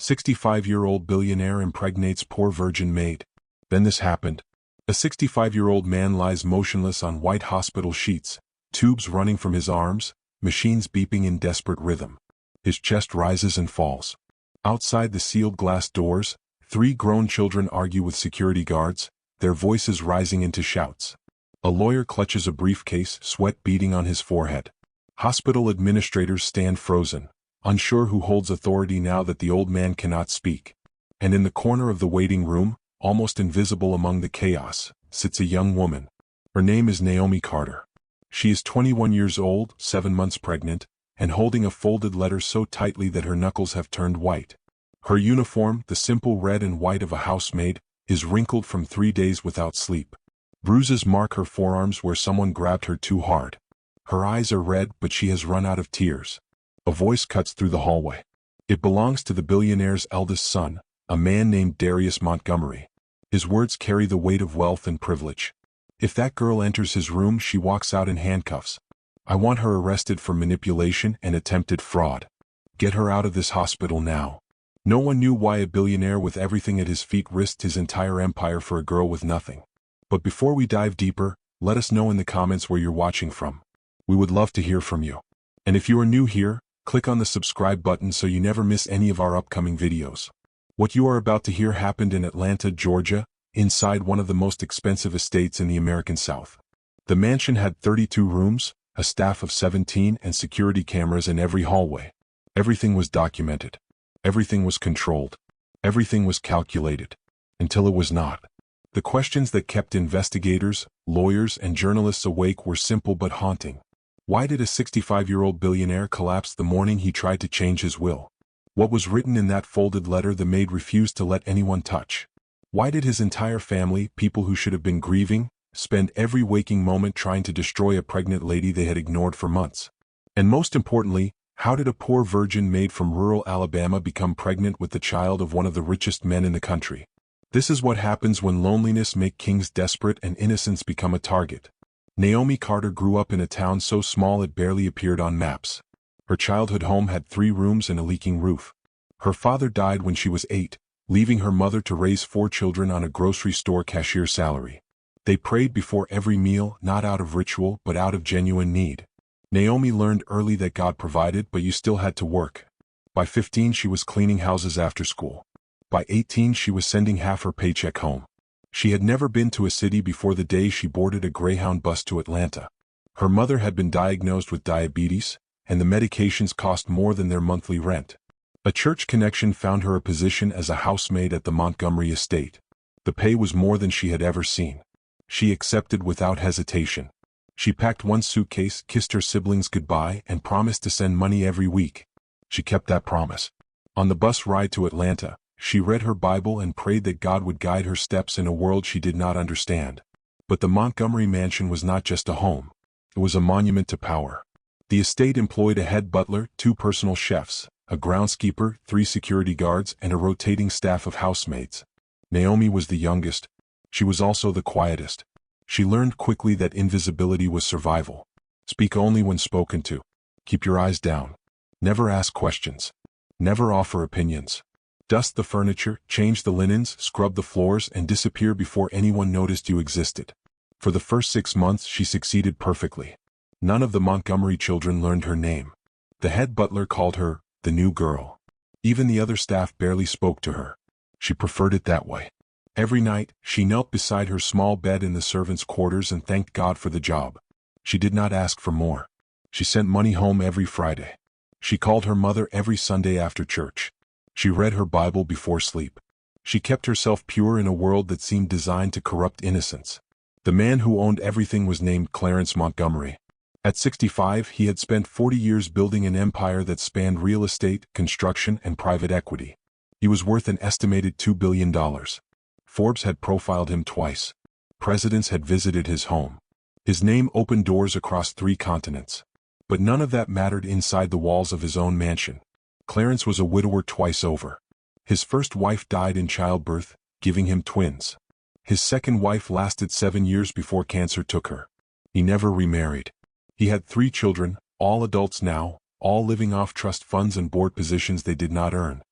65-year-old billionaire impregnates poor virgin maid. Then this happened. A 65-year-old man lies motionless on white hospital sheets, tubes running from his arms, machines beeping in desperate rhythm. His chest rises and falls. Outside the sealed glass doors, 3 grown children argue with security guards, their voices rising into shouts. A lawyer clutches a briefcase, sweat beading on his forehead. Hospital administrators stand frozen, unsure who holds authority now that the old man cannot speak. And in the corner of the waiting room, almost invisible among the chaos, sits a young woman. Her name is Naomi Carter. She is 21 years old, 7 months pregnant, and holding a folded letter so tightly that her knuckles have turned white. Her uniform, the simple red and white of a housemaid, is wrinkled from 3 days without sleep. Bruises mark her forearms where someone grabbed her too hard. Her eyes are red, but she has run out of tears. A voice cuts through the hallway. It belongs to the billionaire's eldest son, a man named Darius Montgomery. His words carry the weight of wealth and privilege. If that girl enters his room, she walks out in handcuffs. I want her arrested for manipulation and attempted fraud. Get her out of this hospital now. No one knew why a billionaire with everything at his feet risked his entire empire for a girl with nothing. But before we dive deeper, let us know in the comments where you're watching from. We would love to hear from you. And if you are new here, click on the subscribe button so you never miss any of our upcoming videos. What you are about to hear happened in Atlanta, Georgia, inside one of the most expensive estates in the American South. The mansion had 32 rooms, a staff of 17, and security cameras in every hallway. Everything was documented. Everything was controlled. Everything was calculated. Until it was not. The questions that kept investigators, lawyers, and journalists awake were simple but haunting. Why did a 65-year-old billionaire collapse the morning he tried to change his will? What was written in that folded letter the maid refused to let anyone touch? Why did his entire family, people who should have been grieving, spend every waking moment trying to destroy a pregnant lady they had ignored for months? And most importantly, how did a poor virgin maid from rural Alabama become pregnant with the child of one of the richest men in the country? This is what happens when loneliness makes kings desperate and innocence become a target. Naomi Carter grew up in a town so small it barely appeared on maps. Her childhood home had 3 rooms and a leaking roof. Her father died when she was 8, leaving her mother to raise 4 children on a grocery store cashier salary. They prayed before every meal, not out of ritual but out of genuine need. Naomi learned early that God provided, but you still had to work. By 15 she was cleaning houses after school. By 18 she was sending half her paycheck home. She had never been to a city before the day she boarded a Greyhound bus to Atlanta. Her mother had been diagnosed with diabetes, and the medications cost more than their monthly rent. A church connection found her a position as a housemaid at the Montgomery estate. The pay was more than she had ever seen. She accepted without hesitation. She packed 1 suitcase, kissed her siblings goodbye, and promised to send money every week. She kept that promise. On the bus ride to Atlanta, she read her Bible and prayed that God would guide her steps in a world she did not understand. But the Montgomery mansion was not just a home. It was a monument to power. The estate employed a head butler, 2 personal chefs, a groundskeeper, 3 security guards, and a rotating staff of housemaids. Naomi was the youngest. She was also the quietest. She learned quickly that invisibility was survival. Speak only when spoken to. Keep your eyes down. Never ask questions. Never offer opinions. Dust the furniture, change the linens, scrub the floors, and disappear before anyone noticed you existed. For the first 6 months she succeeded perfectly. None of the Montgomery children learned her name. The head butler called her the new girl. Even the other staff barely spoke to her. She preferred it that way. Every night, she knelt beside her small bed in the servants' quarters and thanked God for the job. She did not ask for more. She sent money home every Friday. She called her mother every Sunday after church. She read her Bible before sleep. She kept herself pure in a world that seemed designed to corrupt innocence. The man who owned everything was named Clarence Montgomery. At 65, he had spent 40 years building an empire that spanned real estate, construction, and private equity. He was worth an estimated $2 billion. Forbes had profiled him twice. Presidents had visited his home. His name opened doors across 3 continents. But none of that mattered inside the walls of his own mansion. Clarence was a widower twice over. His first wife died in childbirth, giving him twins. His second wife lasted 7 years before cancer took her. He never remarried. He had 3 children, all adults now, all living off trust funds and board positions they did not earn.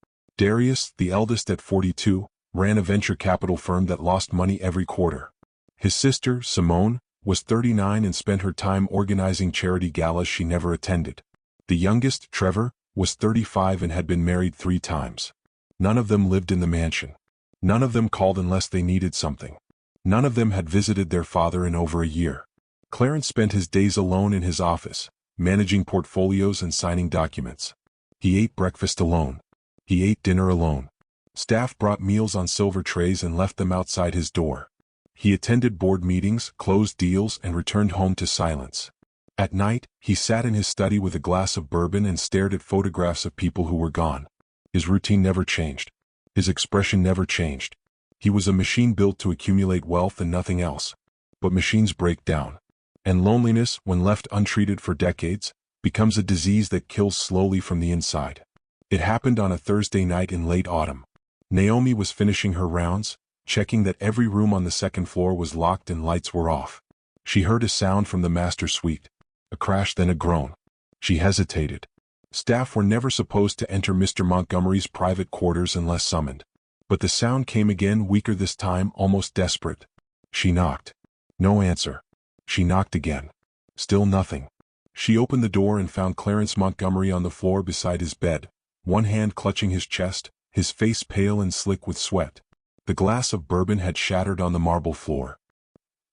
Darius, the eldest at 42, ran a venture capital firm that lost money every quarter. His sister, Simone, was 39 and spent her time organizing charity galas she never attended. The youngest, Trevor, was 35 and had been married 3 times. None of them lived in the mansion. None of them called unless they needed something. None of them had visited their father in over a year. Clarence spent his days alone in his office, managing portfolios and signing documents. He ate breakfast alone. He ate dinner alone. Staff brought meals on silver trays and left them outside his door. He attended board meetings, closed deals, and returned home to silence. At night, he sat in his study with a glass of bourbon and stared at photographs of people who were gone. His routine never changed. His expression never changed. He was a machine built to accumulate wealth and nothing else. But machines break down. And loneliness, when left untreated for decades, becomes a disease that kills slowly from the inside. It happened on a Thursday night in late autumn. Naomi was finishing her rounds, checking that every room on the second floor was locked and lights were off. She heard a sound from the master suite. A crash, then a groan. She hesitated. Staff were never supposed to enter Mr. Montgomery's private quarters unless summoned. But the sound came again, weaker this time, almost desperate. She knocked. No answer. She knocked again. Still nothing. She opened the door and found Clarence Montgomery on the floor beside his bed, one hand clutching his chest, his face pale and slick with sweat. The glass of bourbon had shattered on the marble floor.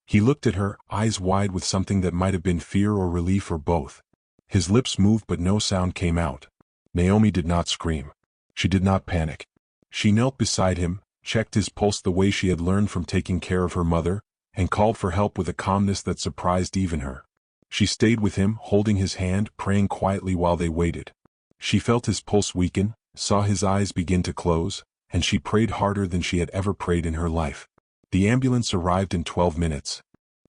He looked at her, eyes wide with something that might have been fear or relief or both. His lips moved but no sound came out. Naomi did not scream. She did not panic. She knelt beside him, checked his pulse the way she had learned from taking care of her mother, and called for help with a calmness that surprised even her. She stayed with him, holding his hand, praying quietly while they waited. She felt his pulse weaken, saw his eyes begin to close, and she prayed harder than she had ever prayed in her life. The ambulance arrived in 12 minutes.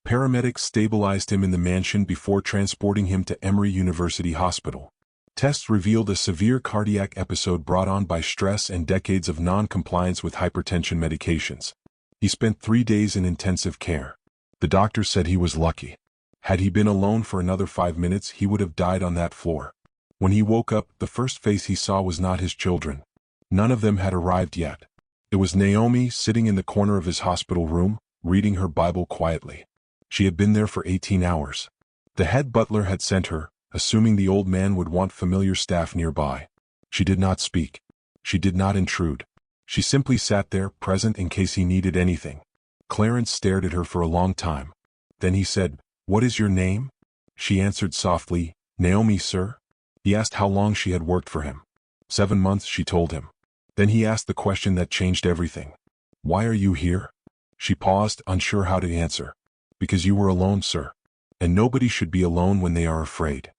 Paramedics stabilized him in the mansion before transporting him to Emory University Hospital. Tests revealed a severe cardiac episode brought on by stress and decades of non-compliance with hypertension medications. He spent 3 days in intensive care. The doctor said he was lucky. Had he been alone for another 5 minutes, he would have died on that floor. When he woke up, the first face he saw was not his children. None of them had arrived yet. It was Naomi sitting in the corner of his hospital room, reading her Bible quietly. She had been there for 18 hours. The head butler had sent her, assuming the old man would want familiar staff nearby. She did not speak. She did not intrude. She simply sat there, present in case he needed anything. Clarence stared at her for a long time. Then he said, "What is your name?" She answered softly, "Naomi, sir." He asked how long she had worked for him. 7 months, she told him. Then he asked the question that changed everything. "Why are you here?" She paused, unsure how to answer. "Because you were alone, sir. And nobody should be alone when they are afraid."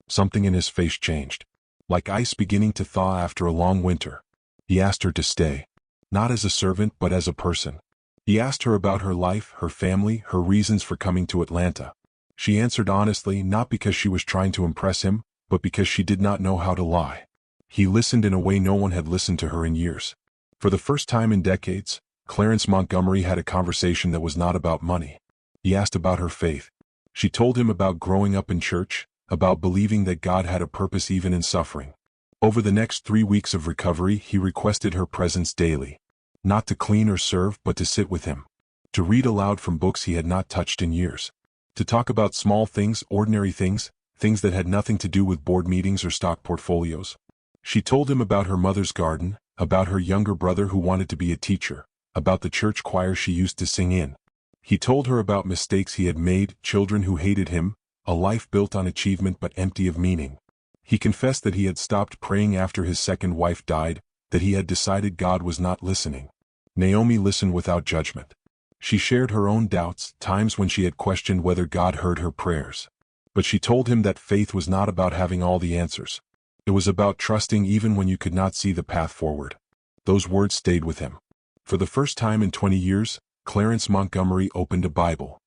Something in his face changed. Like ice beginning to thaw after a long winter. He asked her to stay. Not as a servant, but as a person. He asked her about her life, her family, her reasons for coming to Atlanta. She answered honestly, not because she was trying to impress him, but because she did not know how to lie. He listened in a way no one had listened to her in years. For the first time in decades, Clarence Montgomery had a conversation that was not about money. He asked about her faith. She told him about growing up in church, about believing that God had a purpose even in suffering. Over the next 3 weeks of recovery, he requested her presence daily. Not to clean or serve, but to sit with him. To read aloud from books he had not touched in years. To talk about small things, ordinary things, things that had nothing to do with board meetings or stock portfolios. She told him about her mother's garden, about her younger brother who wanted to be a teacher, about the church choir she used to sing in. He told her about mistakes he had made, children who hated him, a life built on achievement but empty of meaning. He confessed that he had stopped praying after his second wife died, that he had decided God was not listening. Naomi listened without judgment. She shared her own doubts, times when she had questioned whether God heard her prayers. But she told him that faith was not about having all the answers. It was about trusting even when you could not see the path forward. Those words stayed with him. For the first time in 20 years, Clarence Montgomery opened a Bible.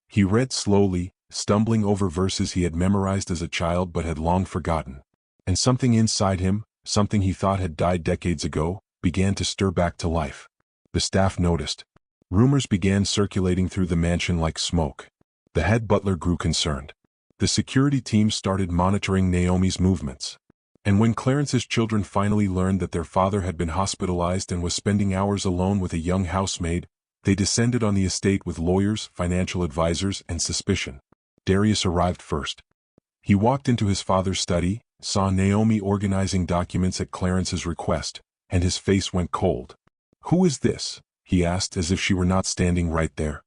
He read slowly, stumbling over verses he had memorized as a child but had long forgotten. And something inside him, something he thought had died decades ago, began to stir back to life. The staff noticed. Rumors began circulating through the mansion like smoke. The head butler grew concerned. The security team started monitoring Naomi's movements. And when Clarence's children finally learned that their father had been hospitalized and was spending hours alone with a young housemaid, they descended on the estate with lawyers, financial advisors, and suspicion. Darius arrived first. He walked into his father's study, saw Naomi organizing documents at Clarence's request, and his face went cold. "Who is this?" he asked as if she were not standing right there.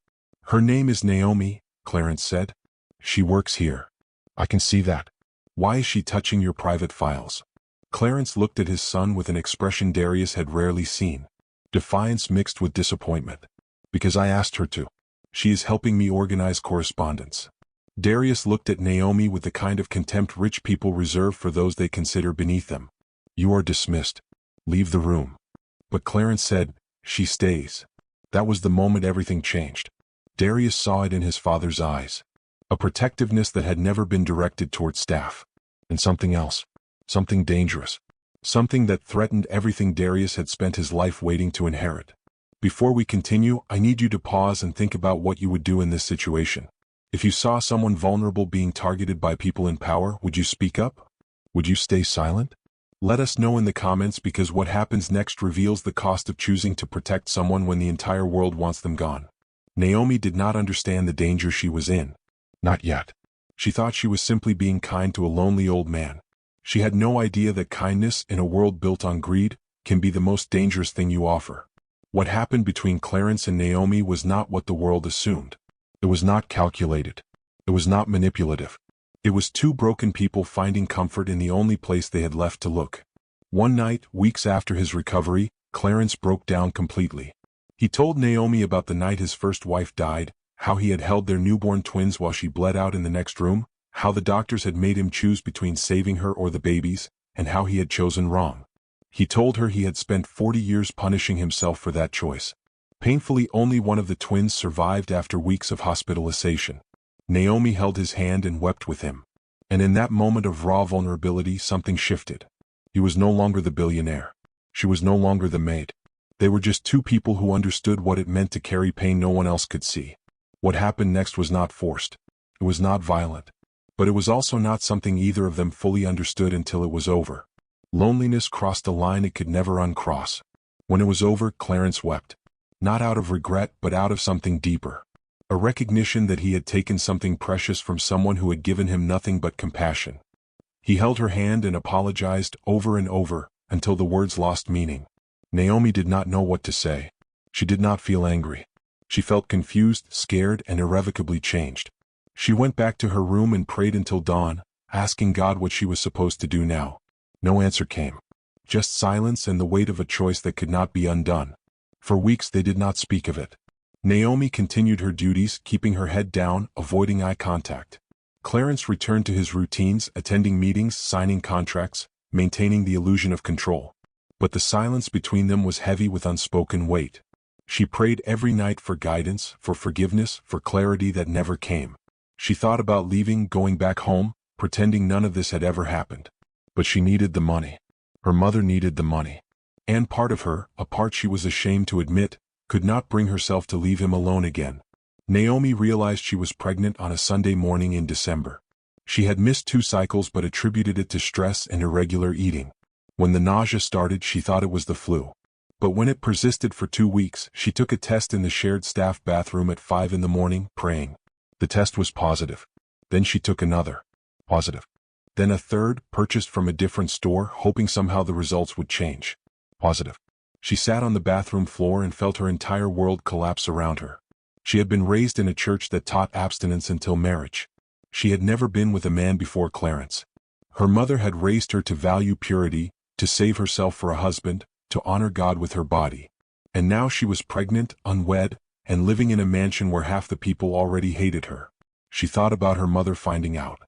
"Her name is Naomi," Clarence said. "She works here." "I can see that. Why is she touching your private files?" Clarence looked at his son with an expression Darius had rarely seen. Defiance mixed with disappointment. "Because I asked her to. She is helping me organize correspondence." Darius looked at Naomi with the kind of contempt rich people reserve for those they consider beneath them. "You are dismissed. Leave the room." But Clarence said, "She stays." That was the moment everything changed. Darius saw it in his father's eyes. A protectiveness that had never been directed toward staff. And something else. Something dangerous. Something that threatened everything Darius had spent his life waiting to inherit. Before we continue, I need you to pause and think about what you would do in this situation. If you saw someone vulnerable being targeted by people in power, would you speak up? Would you stay silent? Let us know in the comments, because what happens next reveals the cost of choosing to protect someone when the entire world wants them gone. Naomi did not understand the danger she was in. Not yet. She thought she was simply being kind to a lonely old man. She had no idea that kindness, in a world built on greed, can be the most dangerous thing you offer. What happened between Clarence and Naomi was not what the world assumed. It was not calculated. It was not manipulative. It was two broken people finding comfort in the only place they had left to look. One night, weeks after his recovery, Clarence broke down completely. He told Naomi about the night his first wife died, how he had held their newborn twins while she bled out in the next room, how the doctors had made him choose between saving her or the babies, and how he had chosen wrong. He told her he had spent 40 years punishing himself for that choice. Painfully, only one of the twins survived after weeks of hospitalization. Naomi held his hand and wept with him. And in that moment of raw vulnerability, something shifted. He was no longer the billionaire. She was no longer the maid. They were just two people who understood what it meant to carry pain no one else could see. What happened next was not forced. It was not violent. But it was also not something either of them fully understood until it was over. Loneliness crossed a line it could never uncross. When it was over, Clarence wept. Not out of regret, but out of something deeper. A recognition that he had taken something precious from someone who had given him nothing but compassion. He held her hand and apologized over and over, until the words lost meaning. Naomi did not know what to say. She did not feel angry. She felt confused, scared, and irrevocably changed. She went back to her room and prayed until dawn, asking God what she was supposed to do now. No answer came. Just silence and the weight of a choice that could not be undone. For weeks they did not speak of it. Naomi continued her duties, keeping her head down, avoiding eye contact. Clarence returned to his routines, attending meetings, signing contracts, maintaining the illusion of control. But the silence between them was heavy with unspoken weight. She prayed every night for guidance, for forgiveness, for clarity that never came. She thought about leaving, going back home, pretending none of this had ever happened. But she needed the money. Her mother needed the money. And part of her, a part she was ashamed to admit, could not bring herself to leave him alone again. Naomi realized she was pregnant on a Sunday morning in December. She had missed 2 cycles but attributed it to stress and irregular eating. When the nausea started, she thought it was the flu. But when it persisted for 2 weeks, she took a test in the shared staff bathroom at 5 in the morning, praying. The test was positive. Then she took another. Positive. Then a third, purchased from a different store, hoping somehow the results would change. Positive. She sat on the bathroom floor and felt her entire world collapse around her. She had been raised in a church that taught abstinence until marriage. She had never been with a man before Clarence. Her mother had raised her to value purity, to save herself for a husband, to honor God with her body. And now she was pregnant, unwed, and living in a mansion where half the people already hated her. She thought about her mother finding out.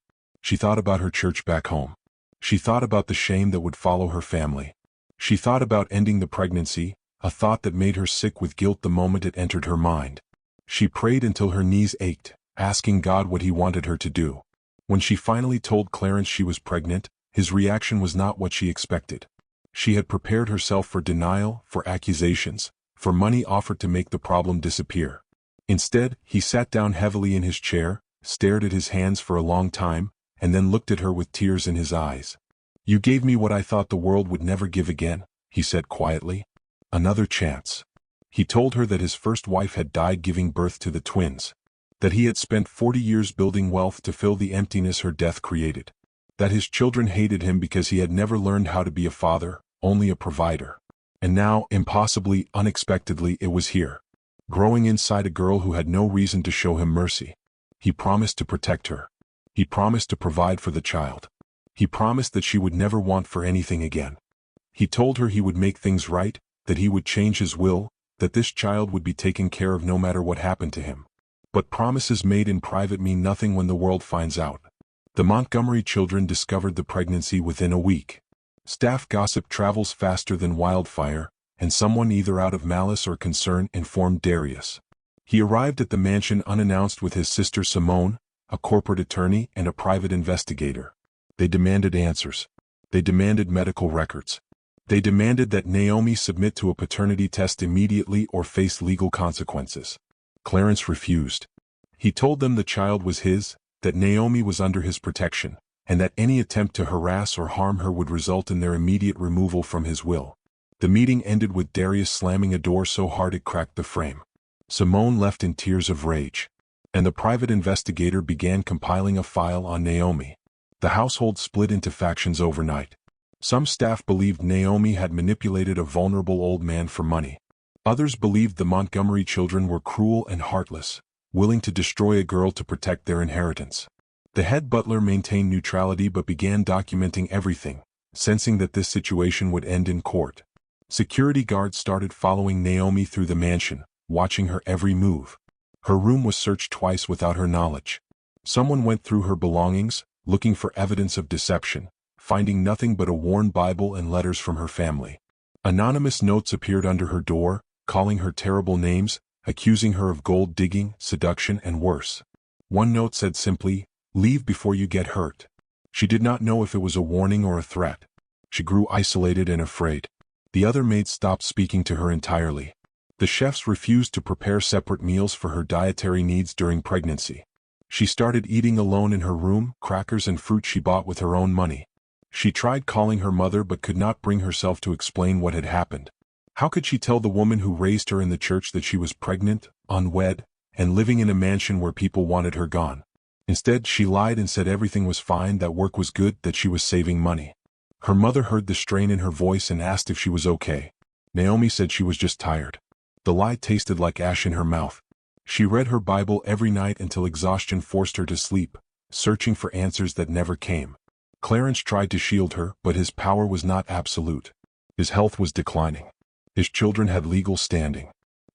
She thought about her church back home. She thought about the shame that would follow her family. She thought about ending the pregnancy, a thought that made her sick with guilt the moment it entered her mind. She prayed until her knees ached, asking God what he wanted her to do. When she finally told Clarence she was pregnant, his reaction was not what she expected. She had prepared herself for denial, for accusations, for money offered to make the problem disappear. Instead, he sat down heavily in his chair, stared at his hands for a long time, and then looked at her with tears in his eyes. "You gave me what I thought the world would never give again," he said quietly. "Another chance." He told her that his first wife had died giving birth to the twins, that he had spent 40 years building wealth to fill the emptiness her death created, that his children hated him because he had never learned how to be a father, only a provider. And now, impossibly, unexpectedly, it was here, growing inside a girl who had no reason to show him mercy. He promised to protect her. He promised to provide for the child. He promised that she would never want for anything again. He told her he would make things right, that he would change his will, that this child would be taken care of no matter what happened to him. But promises made in private mean nothing when the world finds out. The Montgomery children discovered the pregnancy within a week. Staff gossip travels faster than wildfire, and someone either out of malice or concern informed Darius. He arrived at the mansion unannounced with his sister Simone, a corporate attorney and a private investigator. They demanded answers. They demanded medical records. They demanded that Naomi submit to a paternity test immediately or face legal consequences. Clarence refused. He told them the child was his, that Naomi was under his protection, and that any attempt to harass or harm her would result in their immediate removal from his will. The meeting ended with Darius slamming a door so hard it cracked the frame. Simone left in tears of rage, and the private investigator began compiling a file on Naomi. The household split into factions overnight. Some staff believed Naomi had manipulated a vulnerable old man for money. Others believed the Montgomery children were cruel and heartless, willing to destroy a girl to protect their inheritance. The head butler maintained neutrality but began documenting everything, sensing that this situation would end in court. Security guards started following Naomi through the mansion, watching her every move. Her room was searched twice without her knowledge. Someone went through her belongings, looking for evidence of deception, finding nothing but a worn Bible and letters from her family. Anonymous notes appeared under her door, calling her terrible names, accusing her of gold digging, seduction, and worse. One note said simply, "Leave before you get hurt." She did not know if it was a warning or a threat. She grew isolated and afraid. The other maids stopped speaking to her entirely. The chefs refused to prepare separate meals for her dietary needs during pregnancy. She started eating alone in her room, crackers and fruit she bought with her own money. She tried calling her mother but could not bring herself to explain what had happened. How could she tell the woman who raised her in the church that she was pregnant, unwed, and living in a mansion where people wanted her gone? Instead, she lied and said everything was fine, that work was good, that she was saving money. Her mother heard the strain in her voice and asked if she was okay. Naomi said she was just tired. The lie tasted like ash in her mouth. She read her Bible every night until exhaustion forced her to sleep, searching for answers that never came. Clarence tried to shield her, but his power was not absolute. His health was declining. His children had legal standing.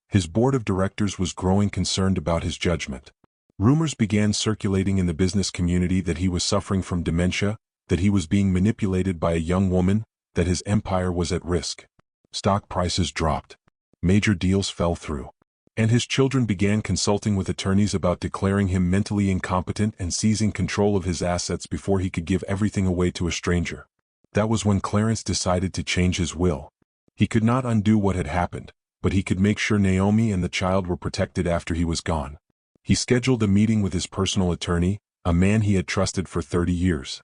His board of directors was growing concerned about his judgment. Rumors began circulating in the business community that he was suffering from dementia, that he was being manipulated by a young woman, that his empire was at risk. Stock prices dropped. Major deals fell through. And his children began consulting with attorneys about declaring him mentally incompetent and seizing control of his assets before he could give everything away to a stranger. That was when Clarence decided to change his will. He could not undo what had happened, but he could make sure Naomi and the child were protected after he was gone. He scheduled a meeting with his personal attorney, a man he had trusted for 30 years.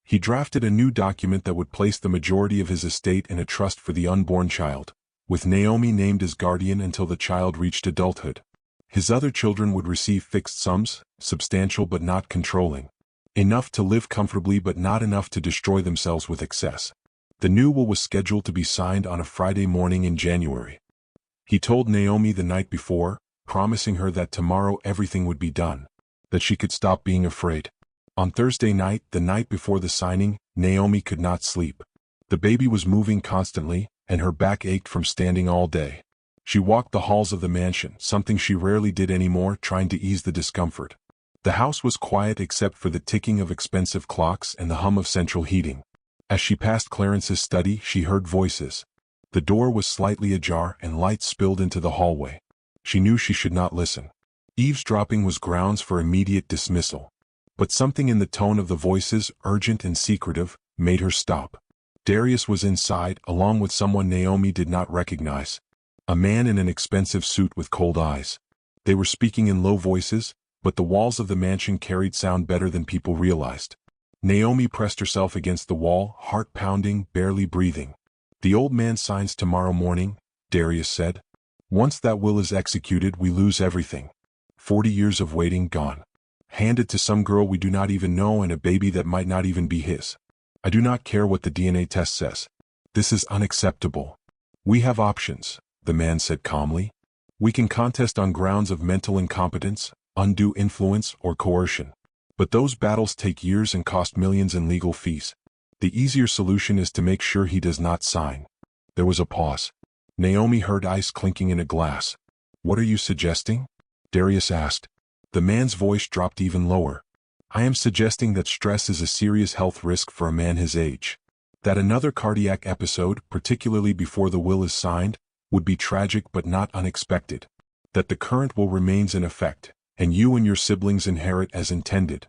He drafted a new document that would place the majority of his estate in a trust for the unborn child, with Naomi named as guardian until the child reached adulthood. His other children would receive fixed sums, substantial but not controlling. Enough to live comfortably but not enough to destroy themselves with excess. The new will was scheduled to be signed on a Friday morning in January. He told Naomi the night before, promising her that tomorrow everything would be done, that she could stop being afraid. On Thursday night, the night before the signing, Naomi could not sleep. The baby was moving constantly, and her back ached from standing all day. She walked the halls of the mansion, something she rarely did anymore, trying to ease the discomfort. The house was quiet except for the ticking of expensive clocks and the hum of central heating. As she passed Clarence's study, she heard voices. The door was slightly ajar and light spilled into the hallway. She knew she should not listen. Eavesdropping was grounds for immediate dismissal. But something in the tone of the voices, urgent and secretive, made her stop. Darius was inside, along with someone Naomi did not recognize. A man in an expensive suit with cold eyes. They were speaking in low voices, but the walls of the mansion carried sound better than people realized. Naomi pressed herself against the wall, heart pounding, barely breathing. "The old man signs tomorrow morning," Darius said. "Once that will is executed, we lose everything. 40 years of waiting gone. Hand it to some girl we do not even know and a baby that might not even be his. I do not care what the DNA test says. This is unacceptable. We have options," the man said calmly. "We can contest on grounds of mental incompetence, undue influence, or coercion. But those battles take years and cost millions in legal fees. The easier solution is to make sure he does not sign." There was a pause. Naomi heard ice clinking in a glass. "What are you suggesting?" Darius asked. The man's voice dropped even lower. "I am suggesting that stress is a serious health risk for a man his age. That another cardiac episode, particularly before the will is signed, would be tragic but not unexpected. That the current will remains in effect, and you and your siblings inherit as intended."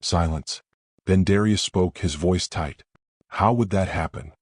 Silence. Then Darius spoke, his voice tight. "How would that happen?"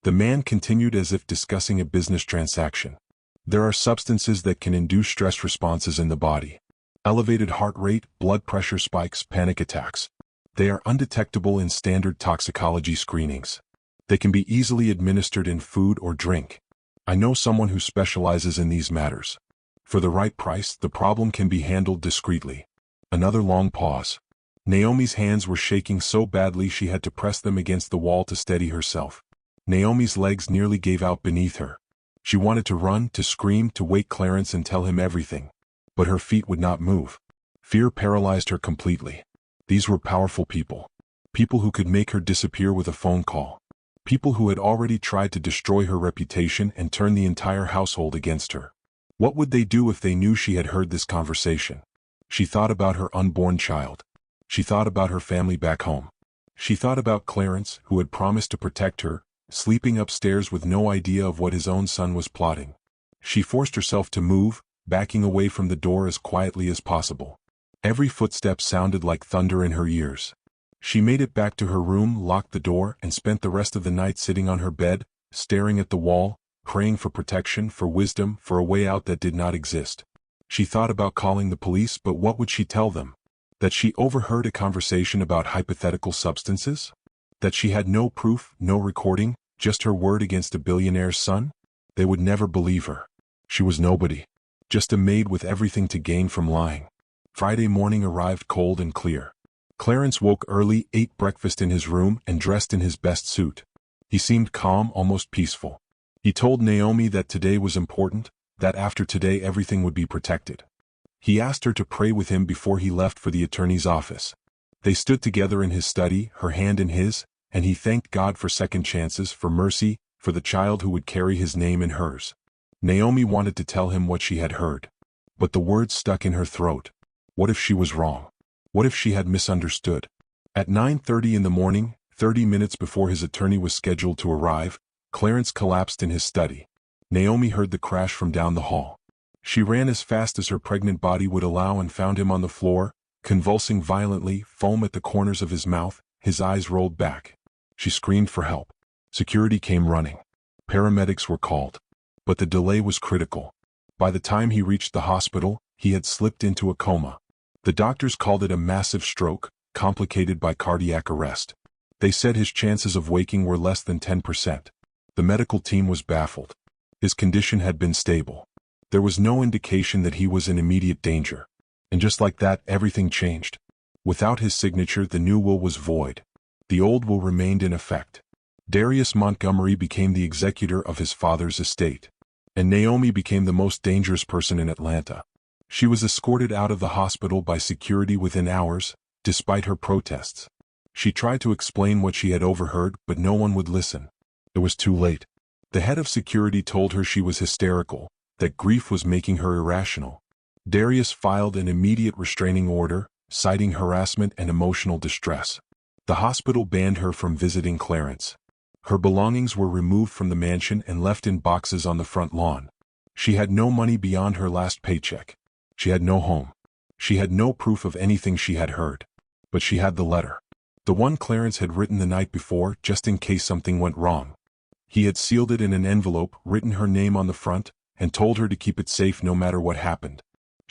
The man continued as if discussing a business transaction. "There are substances that can induce stress responses in the body. Elevated heart rate, blood pressure spikes, panic attacks. They are undetectable in standard toxicology screenings. They can be easily administered in food or drink. I know someone who specializes in these matters. For the right price, the problem can be handled discreetly." Another long pause. Naomi's hands were shaking so badly she had to press them against the wall to steady herself. Naomi's legs nearly gave out beneath her. She wanted to run, to scream, to wake Clarence and tell him everything. But her feet would not move. Fear paralyzed her completely. These were powerful people. People who could make her disappear with a phone call. People who had already tried to destroy her reputation and turn the entire household against her. What would they do if they knew she had heard this conversation? She thought about her unborn child. She thought about her family back home. She thought about Clarence, who had promised to protect her, sleeping upstairs with no idea of what his own son was plotting. She forced herself to move, backing away from the door as quietly as possible. Every footstep sounded like thunder in her ears. She made it back to her room, locked the door, and spent the rest of the night sitting on her bed, staring at the wall, praying for protection, for wisdom, for a way out that did not exist. She thought about calling the police, but what would she tell them? That she overheard a conversation about hypothetical substances? That she had no proof, no recording, just her word against a billionaire's son? They would never believe her. She was nobody. Just a maid with everything to gain from lying. Friday morning arrived cold and clear. Clarence woke early, ate breakfast in his room, and dressed in his best suit. He seemed calm, almost peaceful. He told Naomi that today was important, that after today everything would be protected. He asked her to pray with him before he left for the attorney's office. They stood together in his study, her hand in his, and he thanked God for second chances, for mercy, for the child who would carry his name and hers. Naomi wanted to tell him what she had heard. But the words stuck in her throat. What if she was wrong? What if she had misunderstood? At 9:30 in the morning, 30 minutes before his attorney was scheduled to arrive, Clarence collapsed in his study. Naomi heard the crash from down the hall. She ran as fast as her pregnant body would allow and found him on the floor, convulsing violently, foam at the corners of his mouth, his eyes rolled back. She screamed for help. Security came running. Paramedics were called. But the delay was critical. By the time he reached the hospital, he had slipped into a coma. The doctors called it a massive stroke, complicated by cardiac arrest. They said his chances of waking were less than 10%. The medical team was baffled. His condition had been stable. There was no indication that he was in immediate danger. And just like that, everything changed. Without his signature, the new will was void. The old will remained in effect. Darius Montgomery became the executor of his father's estate. And Naomi became the most dangerous person in Atlanta. She was escorted out of the hospital by security within hours, despite her protests. She tried to explain what she had overheard, but no one would listen. It was too late. The head of security told her she was hysterical, that grief was making her irrational. Darius filed an immediate restraining order, citing harassment and emotional distress. The hospital banned her from visiting Clarence. Her belongings were removed from the mansion and left in boxes on the front lawn. She had no money beyond her last paycheck. She had no home. She had no proof of anything she had heard. But she had the letter. The one Clarence had written the night before, just in case something went wrong. He had sealed it in an envelope, written her name on the front, and told her to keep it safe no matter what happened.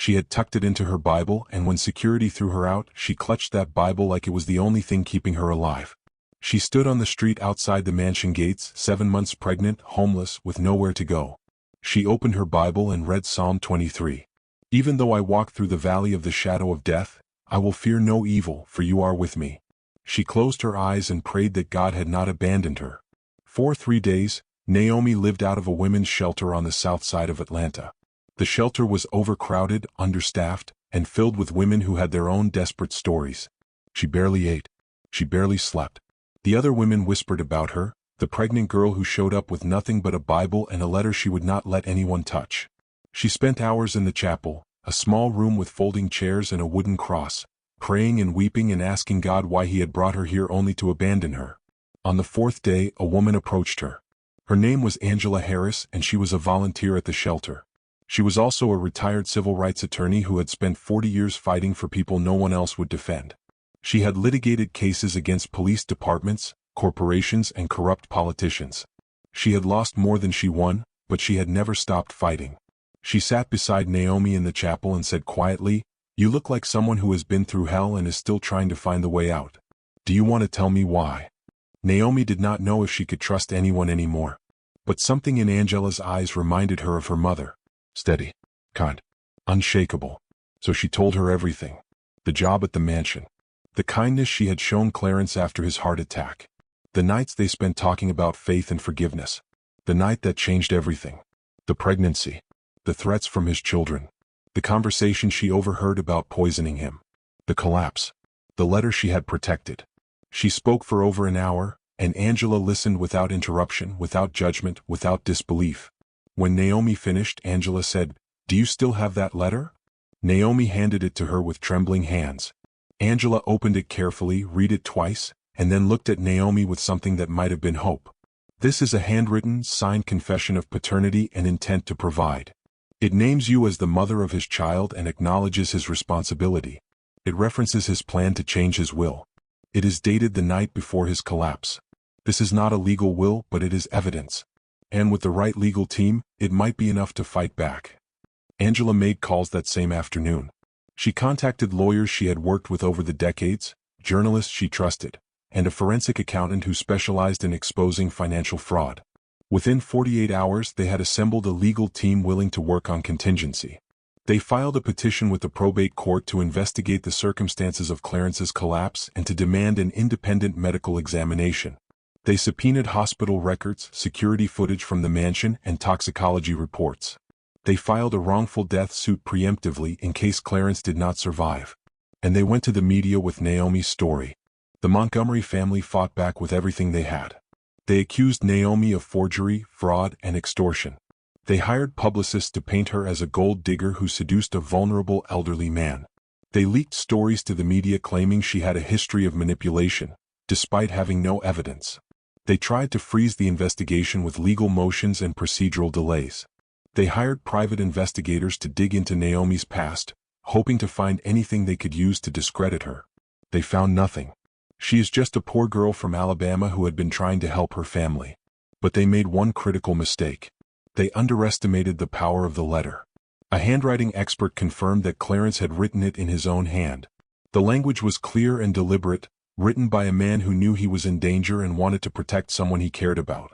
She had tucked it into her Bible, and when security threw her out, she clutched that Bible like it was the only thing keeping her alive. She stood on the street outside the mansion gates, 7 months pregnant, homeless, with nowhere to go. She opened her Bible and read Psalm 23. Even though I walk through the valley of the shadow of death, I will fear no evil, for you are with me. She closed her eyes and prayed that God had not abandoned her. For 3 days, Naomi lived out of a women's shelter on the south side of Atlanta. The shelter was overcrowded, understaffed, and filled with women who had their own desperate stories. She barely ate. She barely slept. The other women whispered about her, the pregnant girl who showed up with nothing but a Bible and a letter she would not let anyone touch. She spent hours in the chapel, a small room with folding chairs and a wooden cross, praying and weeping and asking God why he had brought her here only to abandon her. On the 4th day, a woman approached her. Her name was Angela Harris, and she was a volunteer at the shelter. She was also a retired civil rights attorney who had spent 40 years fighting for people no one else would defend. She had litigated cases against police departments, corporations, and corrupt politicians. She had lost more than she won, but she had never stopped fighting. She sat beside Naomi in the chapel and said quietly, "You look like someone who has been through hell and is still trying to find the way out. Do you want to tell me why?" Naomi did not know if she could trust anyone anymore. But something in Angela's eyes reminded her of her mother. Steady, kind, unshakable. So she told her everything. The job at the mansion. The kindness she had shown Clarence after his heart attack. The nights they spent talking about faith and forgiveness. The night that changed everything. The pregnancy. The threats from his children. The conversation she overheard about poisoning him. The collapse. The letter she had protected. She spoke for over an hour, and Angela listened without interruption, without judgment, without disbelief. When Naomi finished, Angela said, "Do you still have that letter?" Naomi handed it to her with trembling hands. Angela opened it carefully, read it twice, and then looked at Naomi with something that might have been hope. "This is a handwritten, signed confession of paternity and intent to provide. It names you as the mother of his child and acknowledges his responsibility. It references his plan to change his will. It is dated the night before his collapse. This is not a legal will, but it is evidence. And with the right legal team, it might be enough to fight back." Angela made calls that same afternoon. She contacted lawyers she had worked with over the decades, journalists she trusted, and a forensic accountant who specialized in exposing financial fraud. Within 48 hours, they had assembled a legal team willing to work on contingency. They filed a petition with the probate court to investigate the circumstances of Clarence's collapse and to demand an independent medical examination. They subpoenaed hospital records, security footage from the mansion, and toxicology reports. They filed a wrongful death suit preemptively in case Clarence did not survive. And they went to the media with Naomi's story. The Montgomery family fought back with everything they had. They accused Naomi of forgery, fraud, and extortion. They hired publicists to paint her as a gold digger who seduced a vulnerable elderly man. They leaked stories to the media claiming she had a history of manipulation, despite having no evidence. They tried to freeze the investigation with legal motions and procedural delays. They hired private investigators to dig into Naomi's past, hoping to find anything they could use to discredit her. They found nothing. She is just a poor girl from Alabama who had been trying to help her family. But they made one critical mistake. They underestimated the power of the letter. A handwriting expert confirmed that Clarence had written it in his own hand. The language was clear and deliberate, written by a man who knew he was in danger and wanted to protect someone he cared about.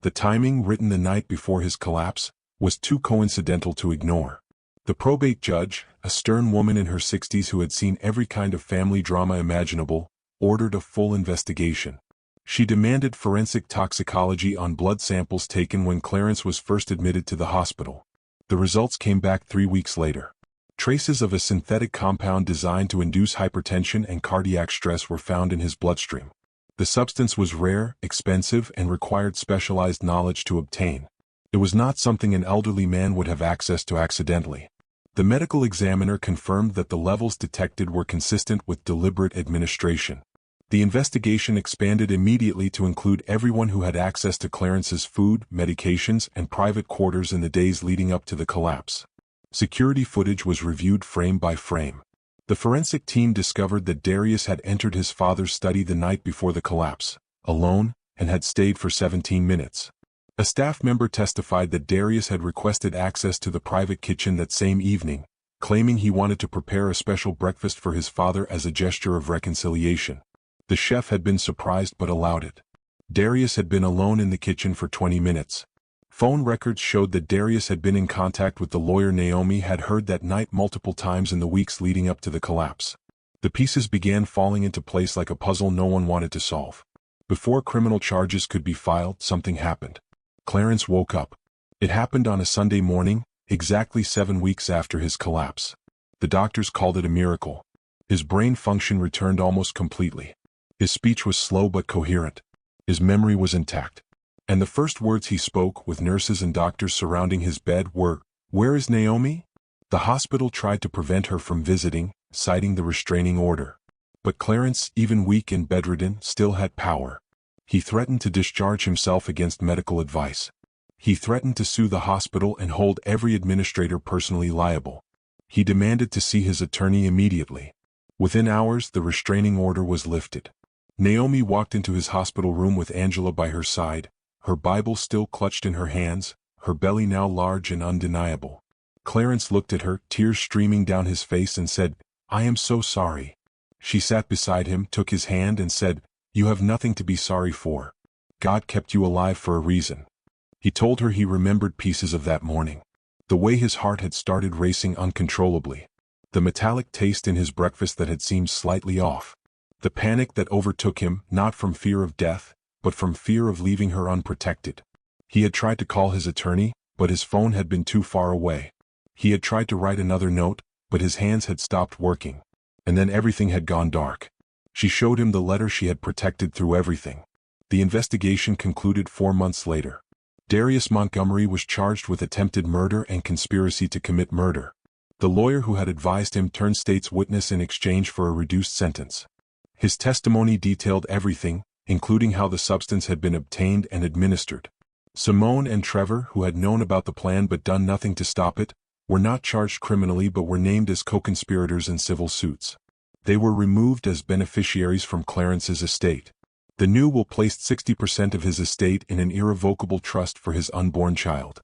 The timing, written the night before his collapse, was too coincidental to ignore. The probate judge, a stern woman in her 60s who had seen every kind of family drama imaginable, ordered a full investigation. She demanded forensic toxicology on blood samples taken when Clarence was first admitted to the hospital. The results came back 3 weeks later. Traces of a synthetic compound designed to induce hypertension and cardiac stress were found in his bloodstream. The substance was rare, expensive, and required specialized knowledge to obtain. It was not something an elderly man would have access to accidentally. The medical examiner confirmed that the levels detected were consistent with deliberate administration. The investigation expanded immediately to include everyone who had access to Clarence's food, medications, and private quarters in the days leading up to the collapse. Security footage was reviewed frame by frame. The forensic team discovered that Darius had entered his father's study the night before the collapse, alone, and had stayed for 17 minutes. A staff member testified that Darius had requested access to the private kitchen that same evening, claiming he wanted to prepare a special breakfast for his father as a gesture of reconciliation. The chef had been surprised but allowed it. Darius had been alone in the kitchen for 20 minutes. Phone records showed that Darius had been in contact with the lawyer Naomi had heard that night multiple times in the weeks leading up to the collapse. The pieces began falling into place like a puzzle no one wanted to solve. Before criminal charges could be filed, something happened. Clarence woke up. It happened on a Sunday morning, exactly 7 weeks after his collapse. The doctors called it a miracle. His brain function returned almost completely. His speech was slow but coherent. His memory was intact. And the first words he spoke, with nurses and doctors surrounding his bed, were, "Where is Naomi?" The hospital tried to prevent her from visiting, citing the restraining order. But Clarence, even weak and bedridden, still had power. He threatened to discharge himself against medical advice. He threatened to sue the hospital and hold every administrator personally liable. He demanded to see his attorney immediately. Within hours, the restraining order was lifted. Naomi walked into his hospital room with Angela by her side, her Bible still clutched in her hands, her belly now large and undeniable. Clarence looked at her, tears streaming down his face, and said, "I am so sorry." She sat beside him, took his hand, and said, "You have nothing to be sorry for. God kept you alive for a reason." He told her he remembered pieces of that morning. The way his heart had started racing uncontrollably. The metallic taste in his breakfast that had seemed slightly off. The panic that overtook him, not from fear of death, but from fear of leaving her unprotected. He had tried to call his attorney, but his phone had been too far away. He had tried to write another note, but his hands had stopped working. And then everything had gone dark. She showed him the letter she had protected through everything. The investigation concluded 4 months later. Darius Montgomery was charged with attempted murder and conspiracy to commit murder. The lawyer who had advised him turned state's witness in exchange for a reduced sentence. His testimony detailed everything, including how the substance had been obtained and administered. Simone and Trevor, who had known about the plan but done nothing to stop it, were not charged criminally but were named as co-conspirators in civil suits. They were removed as beneficiaries from Clarence's estate. The new will placed 60% of his estate in an irrevocable trust for his unborn child.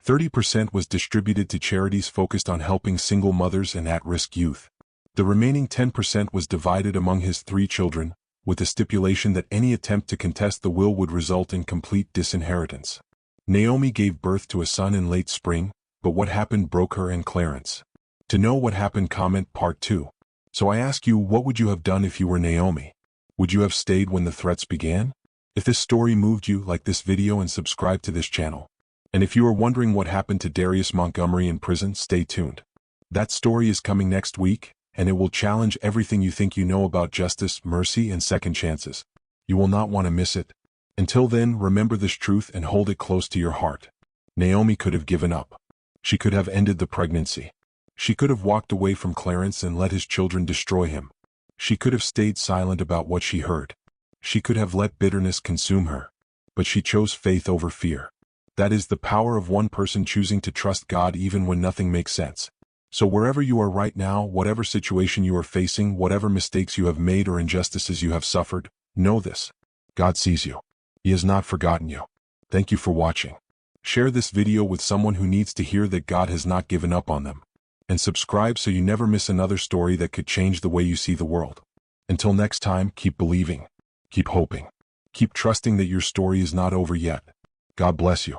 30% was distributed to charities focused on helping single mothers and at-risk youth. The remaining 10% was divided among his 3 children, with the stipulation that any attempt to contest the will would result in complete disinheritance. Naomi gave birth to a son in late spring, but what happened broke her and Clarence. To know what happened, comment Part 2. So I ask you, what would you have done if you were Naomi? Would you have stayed when the threats began? If this story moved you, like this video and subscribe to this channel. And if you are wondering what happened to Darius Montgomery in prison, stay tuned. That story is coming next week, and it will challenge everything you think you know about justice, mercy, and second chances. You will not want to miss it. Until then, remember this truth and hold it close to your heart. Naomi could have given up. She could have ended the pregnancy. She could have walked away from Clarence and let his children destroy him. She could have stayed silent about what she heard. She could have let bitterness consume her. But she chose faith over fear. That is the power of one person choosing to trust God even when nothing makes sense. So wherever you are right now, whatever situation you are facing, whatever mistakes you have made or injustices you have suffered, know this. God sees you. He has not forgotten you. Thank you for watching. Share this video with someone who needs to hear that God has not given up on them. And subscribe so you never miss another story that could change the way you see the world. Until next time, keep believing. Keep hoping. Keep trusting that your story is not over yet. God bless you.